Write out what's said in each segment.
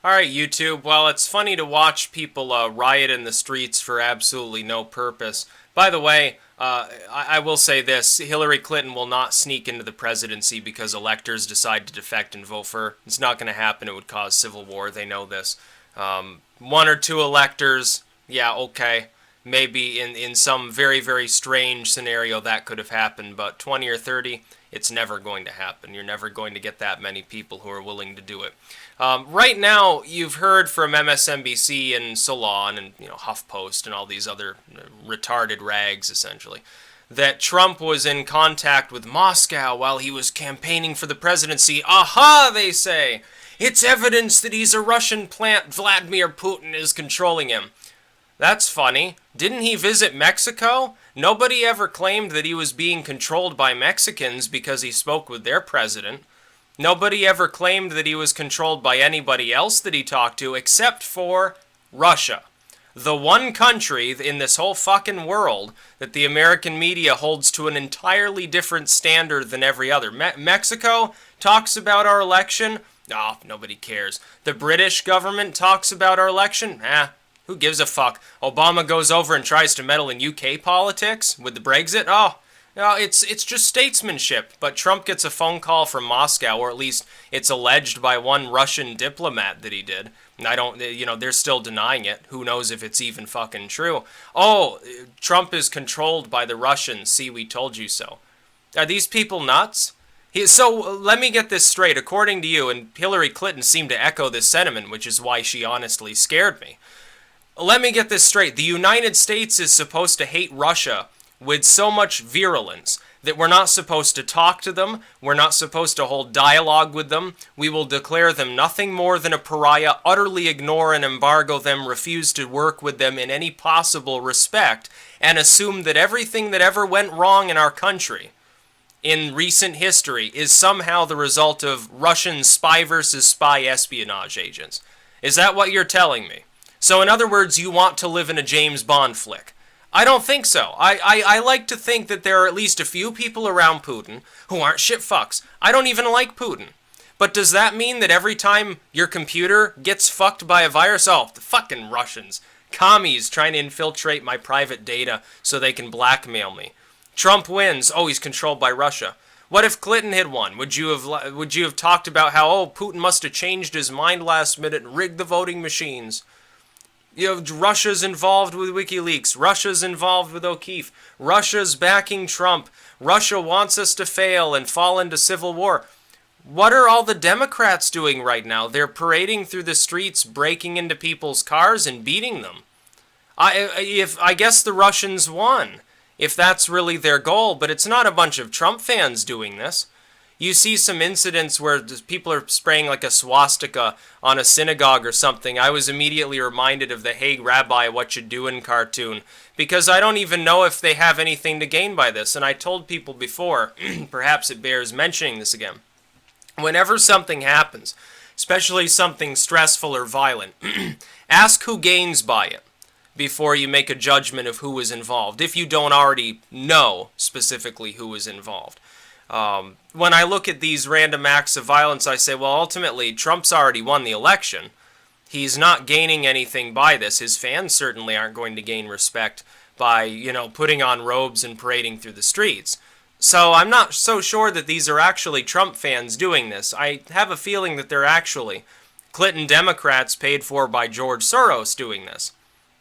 Alright, YouTube. Well, it's funny to watch people riot in the streets for absolutely no purpose. By the way, I will say this. Hillary Clinton will not sneak into the presidency because electors decide to defect and vote for her. It's not going to happen. It would cause civil war. They know this. One or two electors, yeah, okay. Maybe in some very, very strange scenario that could have happened, but 20 or 30, it's never going to happen. You're never going to get that many people who are willing to do it. Right now, you've heard from MSNBC and Salon and HuffPost and all these other retarded rags, essentially, that Trump was in contact with Moscow while he was campaigning for the presidency. Aha, they say! It's evidence that he's a Russian plant. Vladimir Putin is controlling him. That's funny. Didn't he visit Mexico? Nobody ever claimed that he was being controlled by Mexicans because he spoke with their president. Nobody ever claimed that he was controlled by anybody else that he talked to except for Russia. The one country in this whole fucking world that the American media holds to an entirely different standard than every other. Mexico talks about our election. Oh, nobody cares. The British government talks about our election. Who gives a fuck? Obama goes over and tries to meddle in UK politics with the Brexit. Oh, no, it's just statesmanship. But Trump gets a phone call from Moscow, or at least it's alleged by one Russian diplomat that he did. And I don't, they're still denying it. Who knows if it's even fucking true? Oh, Trump is controlled by the Russians. See, we told you so. Are these people nuts? So let me get this straight. According to you, and Hillary Clinton seemed to echo this sentiment, which is why she honestly scared me. Let me get this straight. The United States is supposed to hate Russia with so much virulence that we're not supposed to talk to them, we're not supposed to hold dialogue with them, we will declare them nothing more than a pariah, utterly ignore and embargo them, refuse to work with them in any possible respect, and assume that everything that ever went wrong in our country in recent history is somehow the result of Russian spy versus spy espionage agents. Is that what you're telling me? So in other words, you want to live in a James Bond flick. I don't think so. I like to think that there are at least a few people around Putin who aren't shit fucks. I don't even like Putin. But does that mean that every time your computer gets fucked by a virus, oh, the fucking Russians, commies trying to infiltrate my private data so they can blackmail me. Trump wins, oh, he's controlled by Russia. What if Clinton had won? Would you have talked about how, oh, Putin must have changed his mind last minute and rigged the voting machines? Russia's involved with WikiLeaks. Russia's involved with O'Keefe. Russia's backing Trump. Russia wants us to fail and fall into civil war. What are all the Democrats doing right now? They're parading through the streets, breaking into people's cars and beating them. I guess the Russians won, if that's really their goal, but it's not a bunch of Trump fans doing this. You see some incidents where people are spraying like a swastika on a synagogue or something. I was immediately reminded of the Hey Rabbi, What You Doin' cartoon, because I don't even know if they have anything to gain by this. And I told people before, perhaps it bears mentioning this again. Whenever something happens, especially something stressful or violent, ask who gains by it before you make a judgment of who was involved, if you don't already know specifically who was involved. When I look at these random acts of violence, I say, well, ultimately, Trump's already won the election. He's not gaining anything by this. His fans certainly aren't going to gain respect by, putting on robes and parading through the streets. So I'm not so sure that these are actually Trump fans doing this. I have a feeling that they're actually Clinton Democrats paid for by George Soros doing this.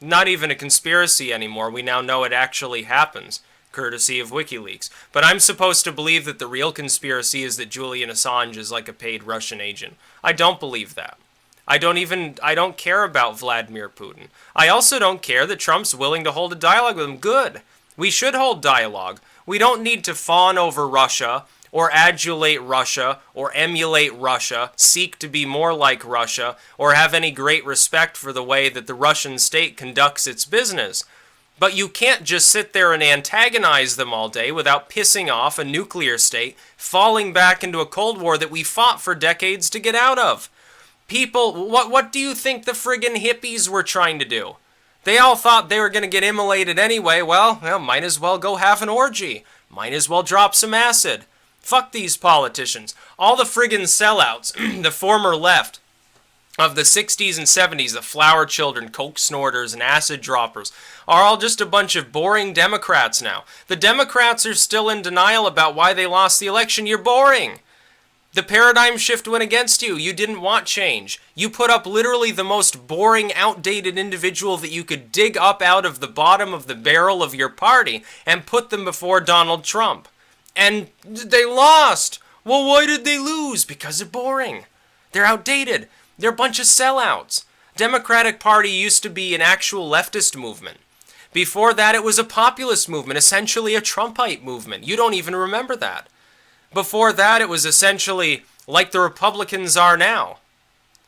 Not even a conspiracy anymore. We now know it actually happens, courtesy of WikiLeaks. But I'm supposed to believe that the real conspiracy is that Julian Assange is like a paid Russian agent. I don't believe that. I don't care about Vladimir Putin. I also don't care that Trump's willing to hold a dialogue with him. Good. We should hold dialogue. We don't need to fawn over Russia, or adulate Russia, or emulate Russia, seek to be more like Russia, or have any great respect for the way that the Russian state conducts its business. But you can't just sit there and antagonize them all day without pissing off a nuclear state, falling back into a Cold War that we fought for decades to get out of. People, what do you think the friggin' hippies were trying to do? They all thought they were going to get immolated anyway. Well, might as well go have an orgy. Might as well drop some acid. Fuck these politicians. All the friggin' sellouts, the former left, of the 60s and 70s, the flower children, coke snorters, and acid droppers, are all just a bunch of boring Democrats now. The Democrats are still in denial about why they lost the election. You're boring. The paradigm shift went against you. You didn't want change. You put up literally the most boring, outdated individual that you could dig up out of the bottom of the barrel of your party and put them before Donald Trump. And they lost. Well, why did they lose? Because they're boring. They're outdated. They're a bunch of sellouts. Democratic Party used to be an actual leftist movement. Before that, it was a populist movement, essentially a Trumpite movement. You don't even remember that. Before that, it was essentially like the Republicans are now.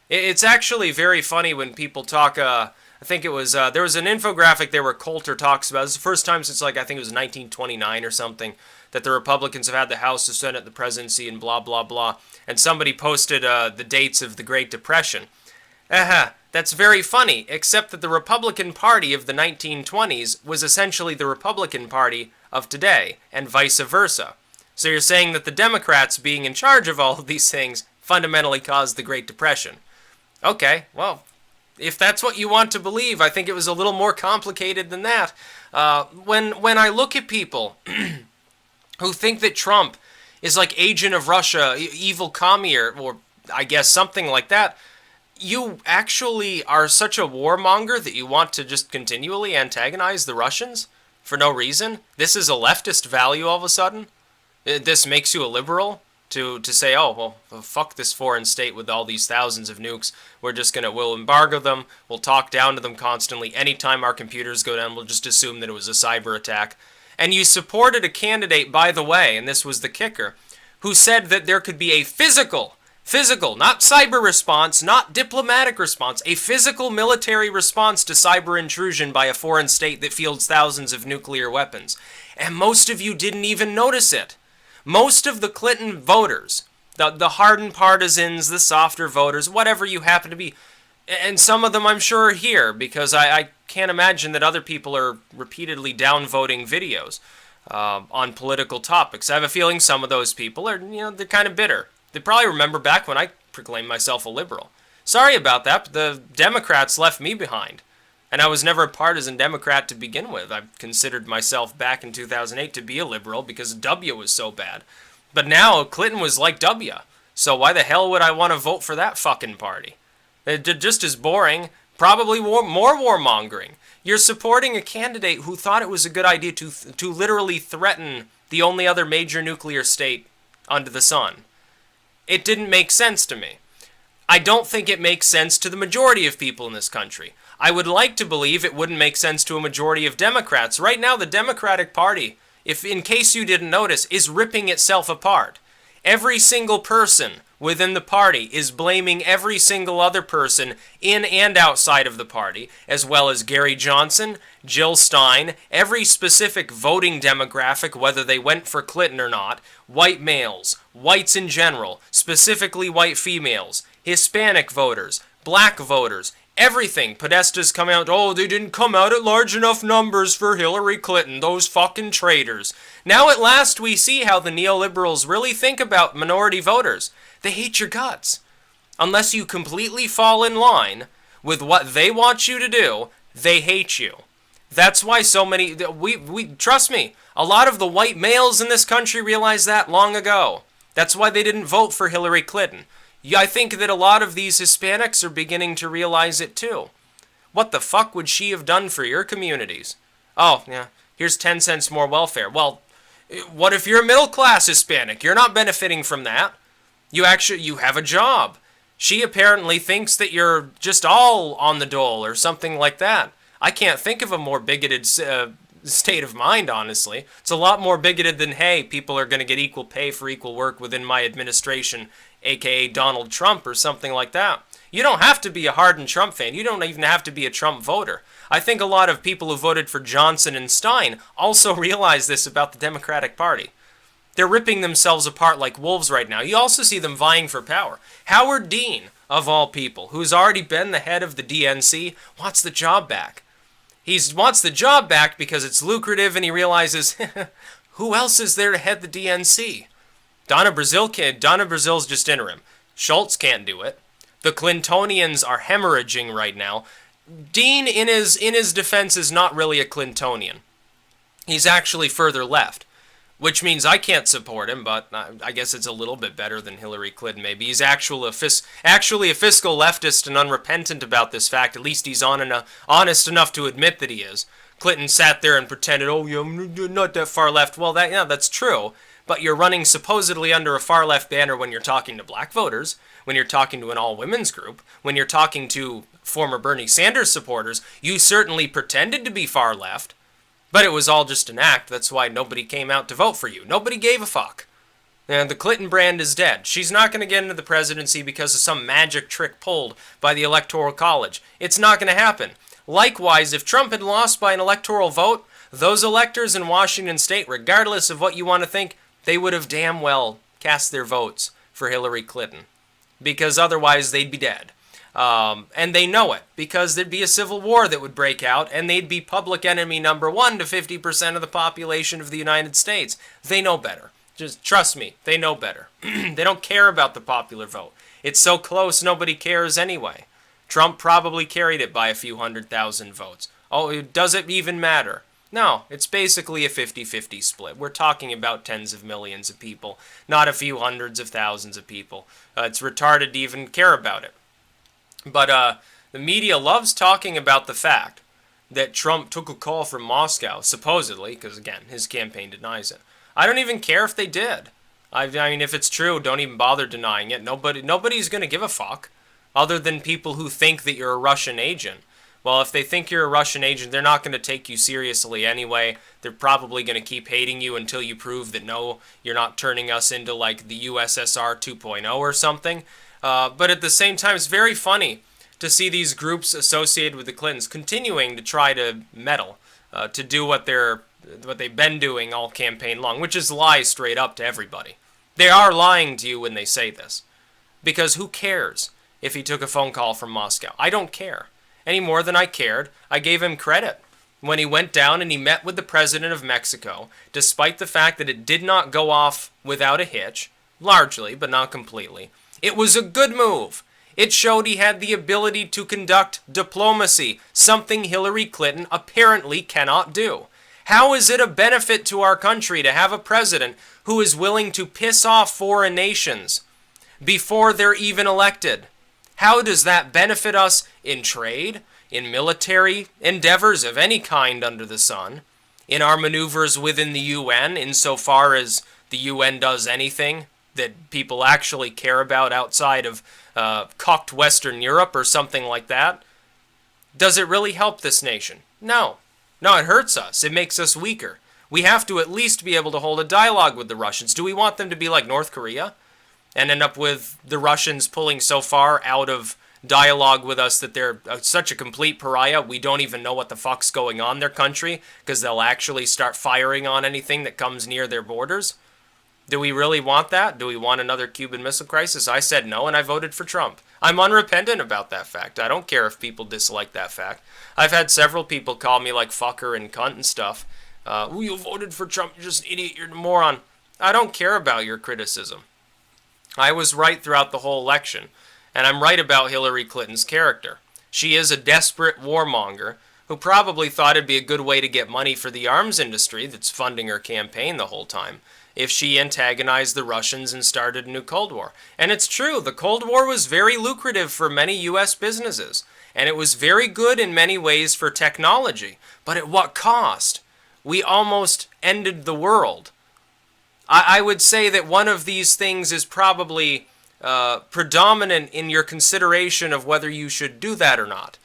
It's actually very funny when people talk, I think it was, there was an infographic there where Coulter talks about, it's the first time since, like, I think it was 1929 or something, that the Republicans have had the House, the Senate, the presidency, and blah, blah, blah. And somebody posted the dates of the Great Depression. That's very funny, except that the Republican Party of the 1920s was essentially the Republican Party of today, and vice versa. So you're saying that the Democrats being in charge of all of these things fundamentally caused the Great Depression. Okay, well, if that's what you want to believe, I think it was a little more complicated than that. When I look at people who think that Trump is like agent of Russia, evil commie, or I guess something like that, you actually are such a warmonger that you want to just continually antagonize the Russians for no reason? This is a leftist value all of a sudden? This makes you a liberal to say, oh, well, fuck this foreign state with all these thousands of nukes. We'll embargo them. We'll talk down to them constantly. Anytime our computers go down, we'll just assume that it was a cyber attack. And you supported a candidate, by the way, and this was the kicker, who said that there could be a physical, not cyber response, not diplomatic response, a physical military response to cyber intrusion by a foreign state that fields thousands of nuclear weapons. And most of you didn't even notice it. Most of the Clinton voters, the hardened partisans, the softer voters, whatever you happen to be, and some of them I'm sure are here, because I can't imagine that other people are repeatedly downvoting videos on political topics. I have a feeling some of those people are, they're kind of bitter. They probably remember back when I proclaimed myself a liberal. Sorry about that, but the Democrats left me behind. And I was never a partisan Democrat to begin with. I considered myself back in 2008 to be a liberal because W was so bad. But now Clinton was like W. So why the hell would I want to vote for that fucking party? They're just as boring, probably more warmongering. You're supporting a candidate who thought it was a good idea to literally threaten the only other major nuclear state under the sun. It didn't make sense to me. I don't think it makes sense to the majority of people in this country. I would like to believe it wouldn't make sense to a majority of Democrats. Right now, the Democratic Party, if in case you didn't notice, is ripping itself apart. Every single person within the party is blaming every single other person in and outside of the party, as well as Gary Johnson, Jill Stein, every specific voting demographic, whether they went for Clinton or not, white males, whites in general, specifically white females, Hispanic voters, black voters, everything. Podesta's come out, oh, they didn't come out at large enough numbers for Hillary Clinton, those fucking traitors. Now at last we see how the neoliberals really think about minority voters. They hate your guts. Unless you completely fall in line with what they want you to do, they hate you. That's why so many, we trust me, a lot of the white males in this country realized that long ago. That's why they didn't vote for Hillary Clinton. I think that a lot of these Hispanics are beginning to realize it too. What the fuck would she have done for your communities? Oh, yeah, here's 10 cents more welfare. Well, what if you're a middle-class Hispanic? You're not benefiting from that. You have a job. She apparently thinks that you're just all on the dole or something like that. I can't think of a more bigoted state of mind, honestly. It's a lot more bigoted than, hey, people are going to get equal pay for equal work within my administration, aka Donald Trump or something like that. You don't have to be a hardened Trump fan. You don't even have to be a Trump voter. I think a lot of people who voted for Johnson and Stein also realize this about the Democratic Party. They're ripping themselves apart like wolves right now. You also see them vying for power. Howard Dean, of all people, who's already been the head of the DNC, wants the job back. He wants the job back because it's lucrative and he realizes, who else is there to head the DNC? Donna Brazil's just interim. Schultz can't do it. The Clintonians are hemorrhaging right now. Dean, in his defense, is not really a Clintonian. He's actually further left, which means I can't support him, but I guess it's a little bit better than Hillary Clinton maybe. He's actually a fiscal leftist and unrepentant about this fact. At least he's honest enough to admit that he is. Clinton sat there and pretended, oh, yeah, I'm not that far left. Well, that's true, but you're running supposedly under a far left banner when you're talking to black voters, when you're talking to an all-women's group, when you're talking to former Bernie Sanders supporters. You certainly pretended to be far left, but it was all just an act. That's why nobody came out to vote for you. Nobody gave a fuck. And the Clinton brand is dead. She's not going to get into the presidency because of some magic trick pulled by the Electoral College. It's not going to happen. Likewise, if Trump had lost by an electoral vote, those electors in Washington state, regardless of what you want to think, they would have damn well cast their votes for Hillary Clinton, because otherwise they'd be dead. And they know it, because there'd be a civil war that would break out, and they'd be public enemy number one to 50% of the population of the United States. They know better. Just trust me, they know better. They don't care about the popular vote. It's so close, nobody cares anyway. Trump probably carried it by a few 100,000 votes. Oh, does it even matter? No, it's basically a 50-50 split. We're talking about tens of millions of people, not a few hundreds of thousands of people. It's retarded to even care about it. But the media loves talking about the fact that Trump took a call from Moscow, supposedly, because again, his campaign denies it. I don't even care if they did. I mean, if it's true, don't even bother denying it. Nobody's going to give a fuck, other than people who think that you're a Russian agent. Well, if they think you're a Russian agent, they're not going to take you seriously anyway. They're probably going to keep hating you until you prove that, no, you're not turning us into, like, the USSR 2.0 or something. But at the same time, it's very funny to see these groups associated with the Clintons continuing to try to meddle, to do what they've been doing all campaign long, which is lie straight up to everybody. They are lying to you when they say this. Because who cares if he took a phone call from Moscow? I don't care. Any more than I cared. I gave him credit when he went down and he met with the president of Mexico, despite the fact that it did not go off without a hitch, largely, but not completely. It was a good move. It showed he had the ability to conduct diplomacy, something Hillary Clinton apparently cannot do. How is it a benefit to our country to have a president who is willing to piss off foreign nations before they're even elected? How does that benefit us in trade, in military endeavors of any kind under the sun, in our maneuvers within the UN, insofar as the UN does anything that people actually care about outside of cocked Western Europe or something like that? Does it really help this nation? No. No, it hurts us. It makes us weaker. We have to at least be able to hold a dialogue with the Russians. Do we want them to be like North Korea and end up with the Russians pulling so far out of dialogue with us that they're such a complete pariah, we don't even know what the fuck's going on in their country because they'll actually start firing on anything that comes near their borders? Do we really want that? Do we want another Cuban Missile Crisis? I said no, and I voted for Trump. I'm unrepentant about that fact. I don't care if people dislike that fact. I've had several people call me like fucker and cunt and stuff. You voted for Trump, you're just an idiot, you're a moron. I don't care about your criticism. I was right throughout the whole election, and I'm right about Hillary Clinton's character. She is a desperate warmonger who probably thought it'd be a good way to get money for the arms industry that's funding her campaign the whole time if she antagonized the Russians and started a new Cold War. And it's true, the Cold War was very lucrative for many U.S. businesses, and it was very good in many ways for technology. But at what cost? We almost ended the world. I would say that one of these things is probably predominant in your consideration of whether you should do that or not.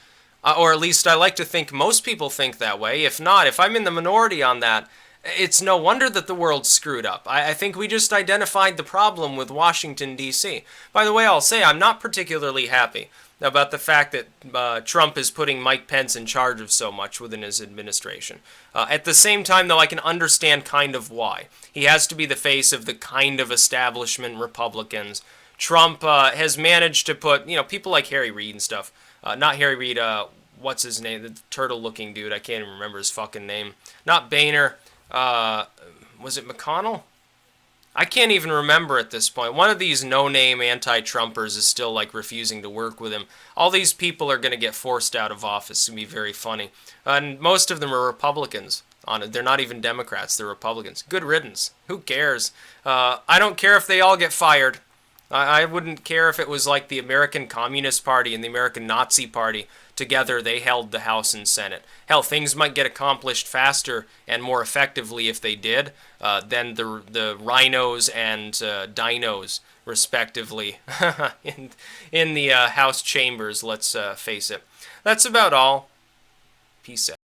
Or at least I like to think most people think that way. If not, if I'm in the minority on that, it's no wonder that the world's screwed up. I think we just identified the problem with Washington, D.C. By the way, I'll say I'm not particularly happy about the fact that Trump is putting Mike Pence in charge of so much within his administration. At the same time, though, I can understand kind of why. He has to be the face of the kind of establishment Republicans. Trump has managed to put, people like Harry Reid and stuff. Not Harry Reid, what's his name? The turtle-looking dude. I can't even remember his fucking name. Not Boehner. Was it McConnell? I can't even remember at this point. One of these no-name anti-Trumpers is still like refusing to work with him. All these people are going to get forced out of office. It's going to be very funny. And most of them are Republicans. On it, they're not even Democrats. They're Republicans. Good riddance. Who cares? I don't care if they all get fired. I wouldn't care if it was like the American Communist Party and the American Nazi Party. Together, they held the House and Senate. Hell, things might get accomplished faster and more effectively if they did than the rhinos and dinos, respectively, in the House chambers, let's face it. That's about all. Peace out.